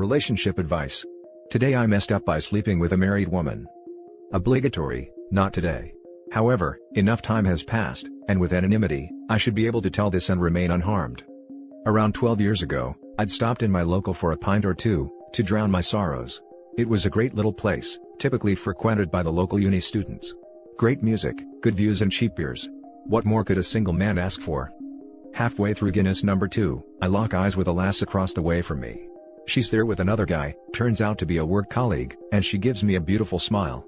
Relationship advice. Today I messed up by sleeping with a married woman. Obligatory, not today. However, enough time has passed, and with anonymity, I should be able to tell this and remain unharmed. Around 12 years ago, I'd stopped in my local for a pint or two, to drown my sorrows. It was a great little place, typically frequented by the local uni students. Great music, good views and cheap beers. What more could a single man ask for? Halfway through Guinness number 2, I lock eyes with a lass across the way from me. She's there with another guy, turns out to be a work colleague, and she gives me a beautiful smile.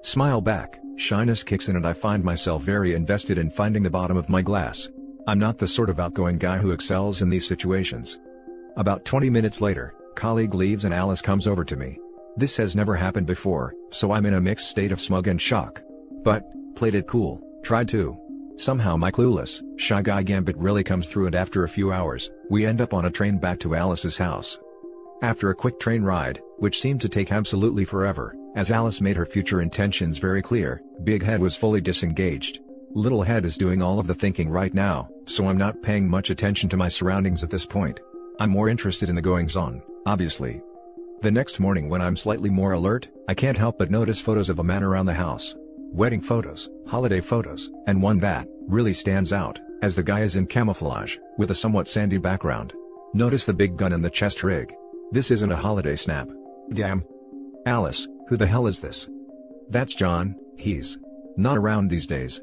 Smile back, shyness kicks in and I find myself very invested in finding the bottom of my glass. I'm not the sort of outgoing guy who excels in these situations. About 20 minutes later, colleague leaves and Alice comes over to me. This has never happened before, so I'm in a mixed state of smug and shock. But, played it cool, tried to. Somehow my clueless, shy guy gambit really comes through and after a few hours, we end up on a train back to Alice's house. After a quick train ride, which seemed to take absolutely forever, as Alice made her future intentions very clear, Big Head was fully disengaged. Little Head is doing all of the thinking right now, so I'm not paying much attention to my surroundings at this point. I'm more interested in the goings-on, obviously. The next morning when I'm slightly more alert, I can't help but notice photos of a man around the house. Wedding photos, holiday photos, and one that really stands out, as the guy is in camouflage, with a somewhat sandy background. Notice the big gun and the chest rig. This isn't a holiday snap. Damn. Alice, who the hell is this? That's John, he's not around these days.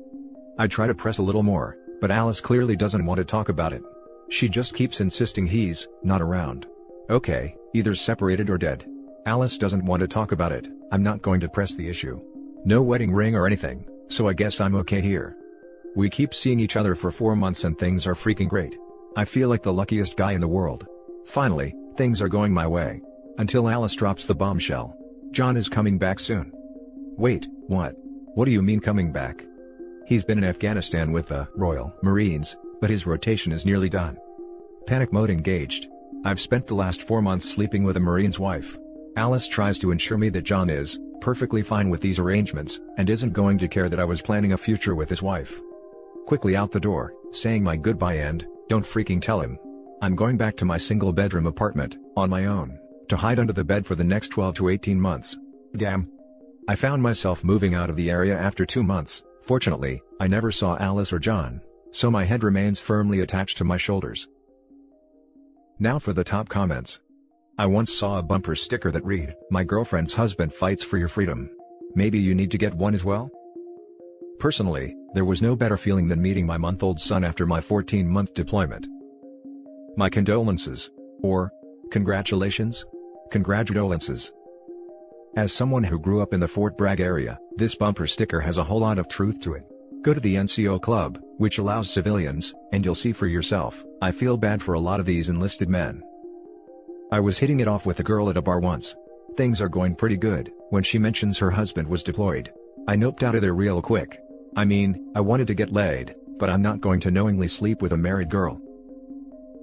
I try to press a little more, but Alice clearly doesn't want to talk about it. She just keeps insisting he's not around. Okay, either separated or dead. Alice doesn't want to talk about it, I'm not going to press the issue. No wedding ring or anything, so I guess I'm okay here. We keep seeing each other for 4 months and things are freaking great. I feel like the luckiest guy in the world. Finally, things are going my way. Until Alice drops the bombshell. John is coming back soon. Wait, what? What do you mean coming back? He's been in Afghanistan with the Royal Marines, but his rotation is nearly done. Panic mode engaged. I've spent the last 4 months sleeping with a Marine's wife. Alice tries to ensure me that John is perfectly fine with these arrangements, and isn't going to care that I was planning a future with his wife. Quickly out the door, saying my goodbye and, don't freaking tell him. I'm going back to my single bedroom apartment, on my own, to hide under the bed for the next 12 to 18 months. Damn. I found myself moving out of the area after 2 months. Fortunately, I never saw Alice or John, so my head remains firmly attached to my shoulders. Now for the top comments. I once saw a bumper sticker that read, "My girlfriend's husband fights for your freedom. Maybe you need to get one as well?" Personally, there was no better feeling than meeting my month-old son after my 14-month deployment. My condolences. Or, congratulations? Congratulances. As someone who grew up in the Fort Bragg area, this bumper sticker has a whole lot of truth to it. Go to the NCO Club, which allows civilians, and you'll see for yourself. I feel bad for a lot of these enlisted men. I was hitting it off with a girl at a bar once. Things are going pretty good, when she mentions her husband was deployed. I noped out of there real quick. I mean, I wanted to get laid, but I'm not going to knowingly sleep with a married girl.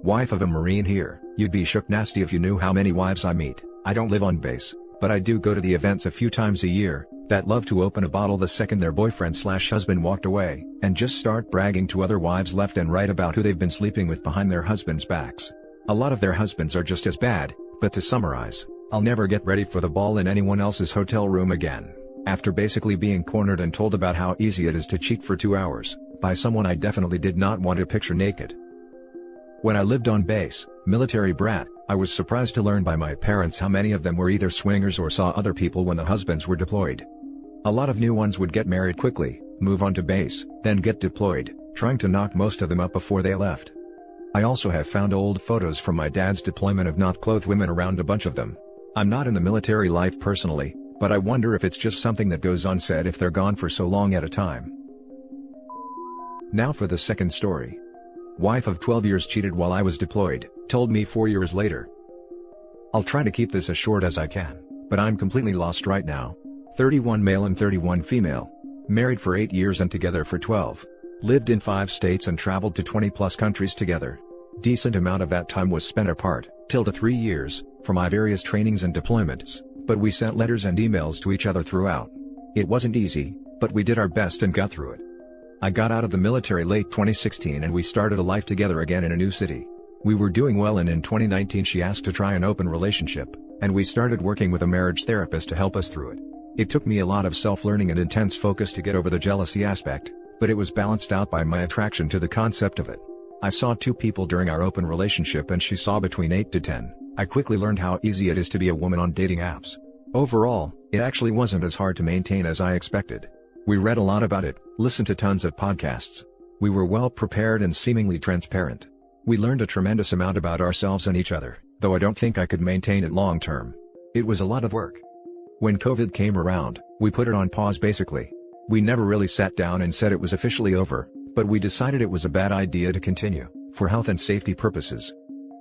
Wife of a Marine here, you'd be shook nasty if you knew how many wives I meet. I don't live on base, but I do go to the events a few times a year, that love to open a bottle the second their boyfriend/husband walked away, and just start bragging to other wives left and right about who they've been sleeping with behind their husbands' backs. A lot of their husbands are just as bad, but to summarize, I'll never get ready for the ball in anyone else's hotel room again. After basically being cornered and told about how easy it is to cheat for 2 hours, by someone I definitely did not want to picture naked. When I lived on base, military brat, I was surprised to learn by my parents how many of them were either swingers or saw other people when the husbands were deployed. A lot of new ones would get married quickly, move on to base, then get deployed, trying to knock most of them up before they left. I also have found old photos from my dad's deployment of not clothed women around a bunch of them. I'm not in the military life personally, but I wonder if it's just something that goes unsaid if they're gone for so long at a time. Now for the second story. Wife of 12 years cheated while I was deployed, told me 4 years later. I'll try to keep this as short as I can, but I'm completely lost right now. 31 male and 31 female. Married for 8 years and together for 12. Lived in 5 states and traveled to 20+ countries together. Decent amount of that time was spent apart, till to 3 years, for my various trainings and deployments, but we sent letters and emails to each other throughout. It wasn't easy, but we did our best and got through it. I got out of the military late 2016 and we started a life together again in a new city. We were doing well, and in 2019 she asked to try an open relationship, and we started working with a marriage therapist to help us through it. It took me a lot of self-learning and intense focus to get over the jealousy aspect, but it was balanced out by my attraction to the concept of it. I saw 2 people during our open relationship and she saw between 8 to 10. I quickly learned how easy it is to be a woman on dating apps. Overall, it actually wasn't as hard to maintain as I expected. We read a lot about it, listened to tons of podcasts. We were well prepared and seemingly transparent. We learned a tremendous amount about ourselves and each other, though I don't think I could maintain it long term. It was a lot of work. When COVID came around, we put it on pause basically. We never really sat down and said it was officially over, but we decided it was a bad idea to continue, for health and safety purposes.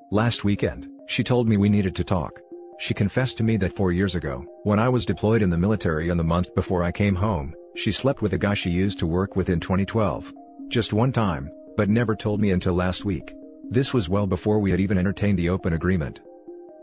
Last weekend, she told me we needed to talk. She confessed to me that 4 years ago, when I was deployed in the military and the month before I came home, she slept with a guy she used to work with in 2012. Just one time, but never told me until last week. This was well before we had even entertained the open agreement.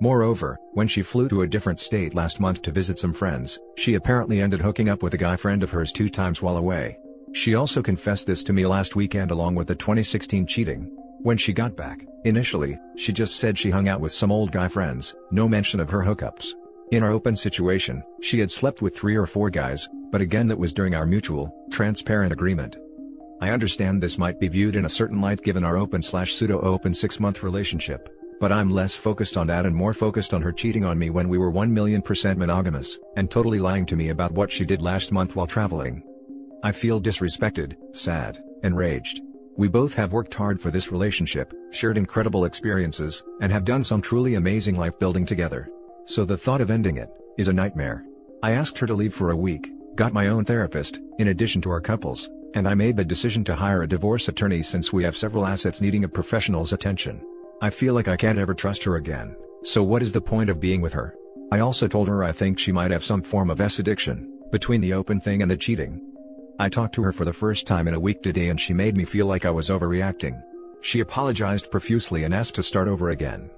Moreover, when she flew to a different state last month to visit some friends, she apparently ended hooking up with a guy friend of hers 2 times while away. She also confessed this to me last weekend along with the 2016 cheating. When she got back, initially, she just said she hung out with some old guy friends, no mention of her hookups. In our open situation, she had slept with 3 or 4 guys, but again that was during our mutual, transparent agreement. I understand this might be viewed in a certain light given our open/pseudo-open 6-month relationship, but I'm less focused on that and more focused on her cheating on me when we were 1,000,000% monogamous, and totally lying to me about what she did last month while traveling. I feel disrespected, sad, enraged. We both have worked hard for this relationship, shared incredible experiences, and have done some truly amazing life building together. So the thought of ending it is a nightmare. I asked her to leave for a week, got my own therapist, in addition to our couples, and I made the decision to hire a divorce attorney since we have several assets needing a professional's attention. I feel like I can't ever trust her again, so what is the point of being with her? I also told her I think she might have some form of S-addiction, between the open thing and the cheating. I talked to her for the first time in a week today and she made me feel like I was overreacting. She apologized profusely and asked to start over again.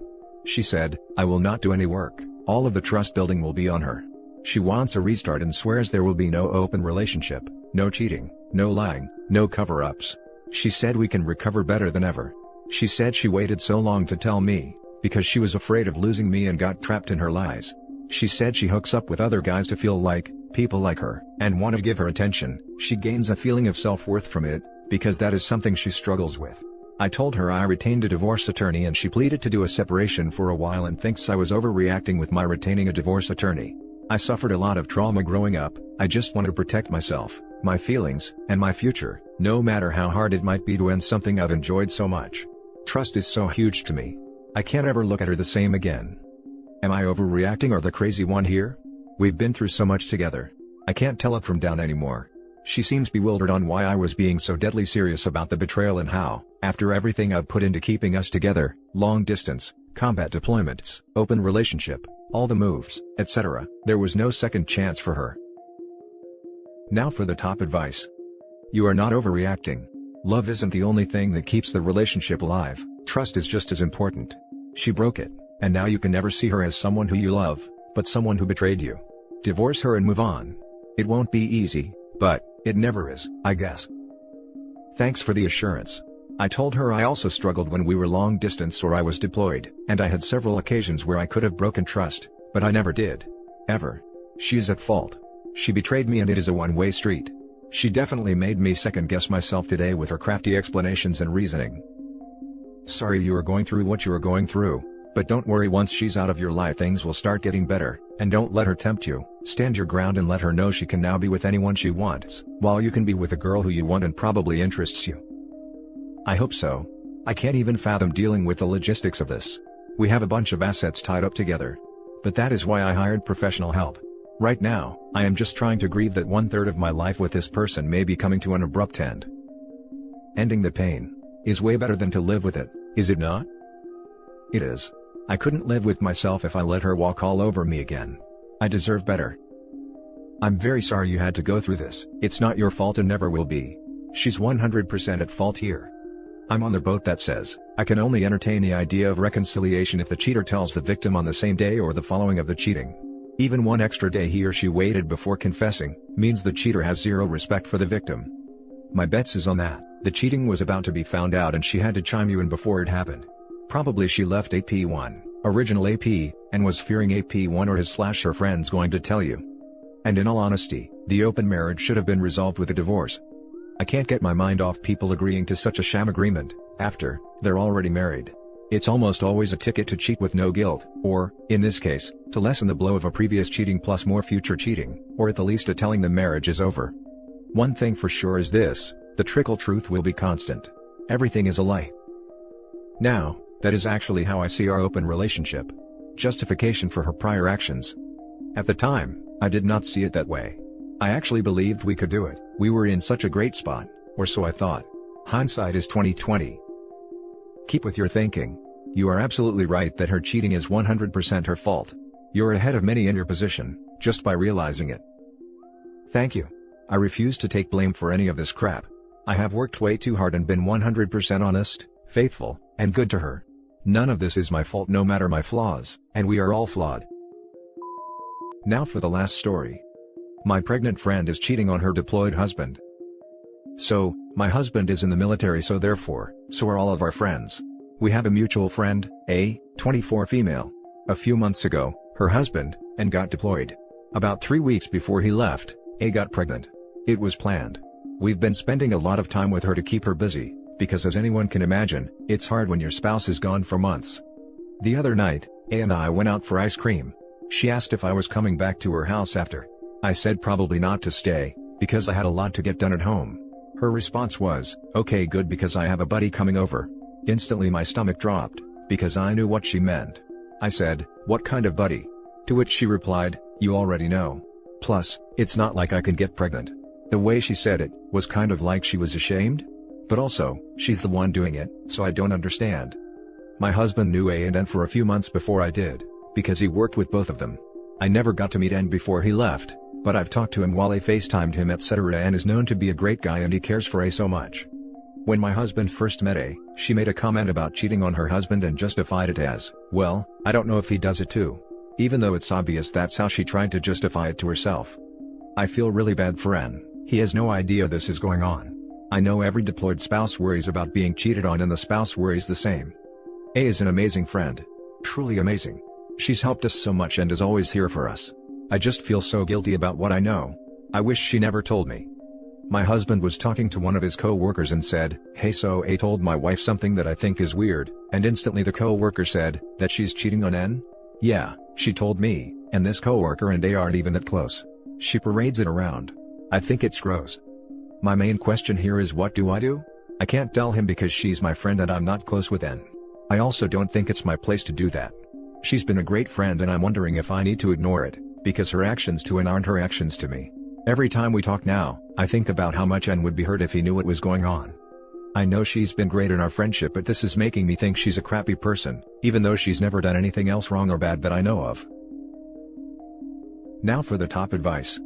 She said, "I will not do any work, all of the trust building will be on her." She wants a restart and swears there will be no open relationship, no cheating, no lying, no cover-ups. She said we can recover better than ever. She said she waited so long to tell me, because she was afraid of losing me and got trapped in her lies. She said she hooks up with other guys to feel like, people like her, and want to give her attention. She gains a feeling of self-worth from it, because that is something she struggles with. I told her I retained a divorce attorney and she pleaded to do a separation for a while and thinks I was overreacting with my retaining a divorce attorney. I suffered a lot of trauma growing up, I just want to protect myself, my feelings, and my future, no matter how hard it might be to end something I've enjoyed so much. Trust is so huge to me. I can't ever look at her the same again. Am I overreacting or the crazy one here? We've been through so much together. I can't tell up from down anymore. She seems bewildered on why I was being so deadly serious about the betrayal and how, after everything I've put into keeping us together, long distance, combat deployments, open relationship, all the moves, etc., there was no second chance for her. Now for the top advice. You are not overreacting. Love isn't the only thing that keeps the relationship alive, trust is just as important. She broke it, and now you can never see her as someone who you love, but someone who betrayed you. Divorce her and move on. It won't be easy, but it never is, I guess. Thanks for the assurance. I told her I also struggled when we were long distance or I was deployed, and I had several occasions where I could have broken trust, but I never did. Ever. She is at fault. She betrayed me and it is a one-way street. She definitely made me second-guess myself today with her crafty explanations and reasoning. Sorry you are going through what you are going through, but don't worry, once she's out of your life things will start getting better, and don't let her tempt you. Stand your ground and let her know she can now be with anyone she wants, while you can be with a girl who you want and probably interests you. I hope so. I can't even fathom dealing with the logistics of this. We have a bunch of assets tied up together. But that is why I hired professional help. Right now, I am just trying to grieve that 1/3 of my life with this person may be coming to an abrupt end. Ending the pain is way better than to live with it, is it not? It is. I couldn't live with myself if I let her walk all over me again. I deserve better. I'm very sorry you had to go through this. It's not your fault and never will be. She's 100% at fault here. I'm on the boat that says, I can only entertain the idea of reconciliation if the cheater tells the victim on the same day or the following of the cheating. Even one extra day he or she waited before confessing, means the cheater has zero respect for the victim. My bets is on that. The cheating was about to be found out and she had to chime you in before it happened. Probably she left AP1, original AP, and was fearing AP1 or his/her friends going to tell you. And in all honesty, the open marriage should have been resolved with a divorce. I can't get my mind off people agreeing to such a sham agreement, after they're already married. It's almost always a ticket to cheat with no guilt, or, in this case, to lessen the blow of a previous cheating plus more future cheating, or at the least a telling the marriage is over. One thing for sure is this, the trickle truth will be constant. Everything is a lie. Now, that is actually how I see our open relationship. Justification for her prior actions. At the time, I did not see it that way. I actually believed we could do it, we were in such a great spot, or so I thought. Hindsight is 20/20. Keep with your thinking. You are absolutely right that her cheating is 100% her fault. You're ahead of many in your position, just by realizing it. Thank you. I refuse to take blame for any of this crap. I have worked way too hard and been 100% honest, faithful, and good to her. None of this is my fault no matter my flaws, and we are all flawed. Now for the last story. My pregnant friend is cheating on her deployed husband. So, my husband is in the military, so therefore, so are all of our friends. We have a mutual friend, a 24 female. A few months ago, her husband, and got deployed. About 3 weeks before he left, A got pregnant. It was planned. We've been spending a lot of time with her to keep her busy, because as anyone can imagine, it's hard when your spouse is gone for months. The other night, A and I went out for ice cream. She asked if I was coming back to her house after. I said probably not to stay, because I had a lot to get done at home. Her response was, okay good because I have a buddy coming over. Instantly my stomach dropped, because I knew what she meant. I said, what kind of buddy? To which she replied, you already know. Plus, it's not like I can get pregnant. The way she said it, was kind of like she was ashamed? But also, she's the one doing it, so I don't understand. My husband knew A and N for a few months before I did, because he worked with both of them. I never got to meet N before he left, but I've talked to him while I FaceTimed him etc. and is known to be a great guy and he cares for A so much. When my husband first met A, she made a comment about cheating on her husband and justified it as, well, I don't know if he does it too. Even though it's obvious that's how she tried to justify it to herself. I feel really bad for N. He has no idea this is going on. I know every deployed spouse worries about being cheated on and the spouse worries the same. A is an amazing friend. Truly amazing. She's helped us so much and is always here for us. I just feel so guilty about what I know. I wish she never told me. My husband was talking to one of his co-workers and said, hey so A told my wife something that I think is weird, and instantly the co-worker said, that she's cheating on N? Yeah, she told me, and this co-worker and A aren't even that close. She parades it around. I think it's gross. My main question here is what do? I can't tell him because she's my friend and I'm not close with N. I also don't think it's my place to do that. She's been a great friend and I'm wondering if I need to ignore it, because her actions to N aren't her actions to me. Every time we talk now, I think about how much N would be hurt if he knew what was going on. I know she's been great in our friendship but this is making me think she's a crappy person, even though she's never done anything else wrong or bad that I know of. Now for the top advice.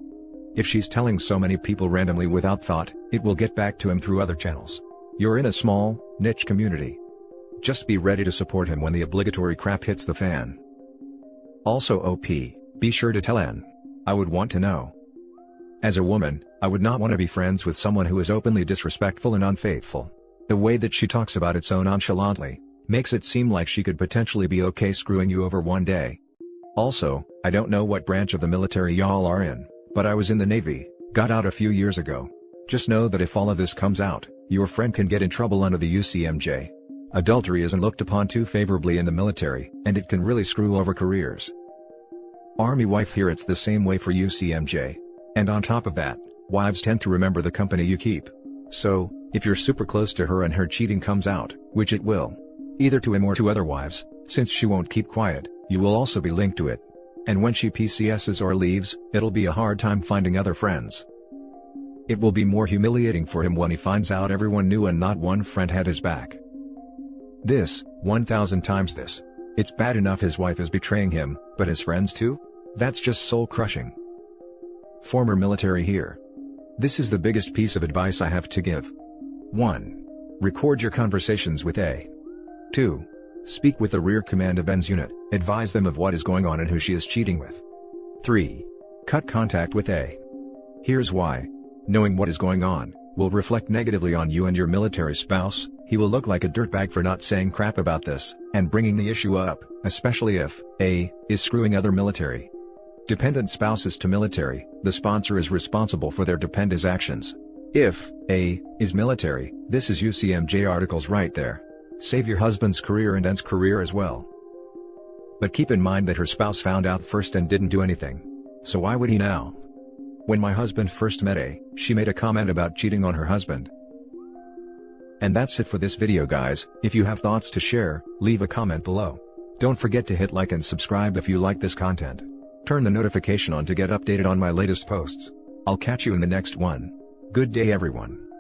If she's telling so many people randomly without thought, it will get back to him through other channels. You're in a small, niche community. Just be ready to support him when the obligatory crap hits the fan. Also OP, be sure to tell N. I would want to know. As a woman, I would not want to be friends with someone who is openly disrespectful and unfaithful. The way that she talks about it so nonchalantly, makes it seem like she could potentially be okay screwing you over one day. Also, I don't know what branch of the military y'all are in, but I was in the Navy, got out a few years ago. Just know that if all of this comes out, your friend can get in trouble under the UCMJ. Adultery isn't looked upon too favorably in the military, and it can really screw over careers. Army wife here, it's the same way for UCMJ. And on top of that, wives tend to remember the company you keep. So, if you're super close to her and her cheating comes out, which it will, either to him or to other wives, since she won't keep quiet, you will also be linked to it. And when she PCSs or leaves, it'll be a hard time finding other friends. It will be more humiliating for him when he finds out everyone knew and not one friend had his back. This, 1000 times this. It's bad enough his wife is betraying him, but his friends too? That's just soul-crushing. Former military here. This is the biggest piece of advice I have to give. 1. Record your conversations with A. 2. Speak with the rear command of N's unit, advise them of what is going on and who she is cheating with. 3. Cut contact with A. Here's why. Knowing what is going on, will reflect negatively on you and your military spouse, he will look like a dirtbag for not saying crap about this, and bringing the issue up, especially if A is screwing other military dependent spouses to military, the sponsor is responsible for their dependent's actions. If A is military, this is UCMJ articles right there. Save your husband's career and ends career as well. But keep in mind that her spouse found out first and didn't do anything. So why would he now? When my husband first met A, she made a comment about cheating on her husband. And that's it for this video, guys. If you have thoughts to share, leave a comment below. Don't forget to hit like and subscribe if you like this content. Turn the notification on to get updated on my latest posts. I'll catch you in the next one. Good day, everyone.